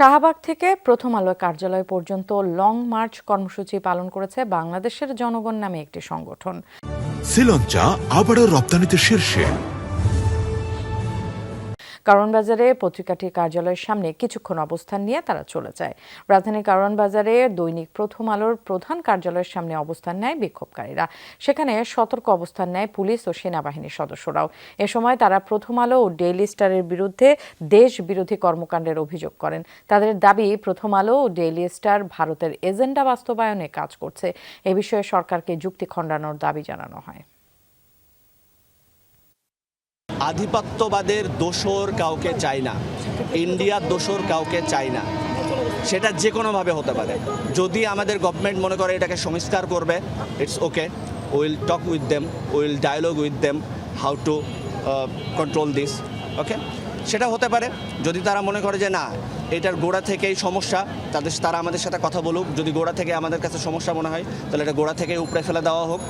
শাহবাগ থেকে প্রথম আলো কার্যালয় পর্যন্ত লং মার্চ কর্মসূচি পালন করেছে বাংলাদেশের জনগণ নামে একটি সংগঠন। শ্রীলঙ্কা আবারও রপ্তানিতে শীর্ষে। কারওয়ান বাজারে পত্রিকাটির কার্যালয়ের সামনে কিছুক্ষণ অবস্থান নিয়ে তারা চলে যায়। রাজধানীর কারওয়ান বাজারে দৈনিক প্রথম আলোর প্রধান কার্যালয়ের সামনে অবস্থান নেয় বিক্ষোভকারীরা। সেখানে সতর্ক অবস্থান নেয় পুলিশ ও সেনাবাহিনীর সদস্যরাও। এ সময় তারা প্রথম আলো ও ডেইলি স্টারের বিরুদ্ধে দেশ বিরোধী কর্মকাণ্ডের অভিযোগ করেন। তাদের দাবি, প্রথম আলো ও ডেইলি স্টার ভারতের এজেন্ডা বাস্তবায়নে কাজ করছে। এ বিষয়ে সরকারকে যুক্তি খণ্ডানোর দাবি জানানো হয়। আধিপত্যবাদের দোসর কাউকে চাই না, ইন্ডিয়ার দোসর কাউকে চাই না। সেটা যে কোনোভাবে হতে পারে। যদি আমাদের গভর্নমেন্ট মনে করে এটাকে সংস্কার করবে, it's okay, will talk with them, will dialog with them how to control this, okay. সেটা হতে পারে। যদি তারা মনে করে যে না, এটার গোড়া থেকেই সমস্যা, তারা আমাদের সাথে কথা বলুক। যদি গোড়া থেকে আমাদের কাছে সমস্যা মনে হয়, তাহলে এটা গোড়া থেকেই উপড়ে ফেলে দেওয়া হোক।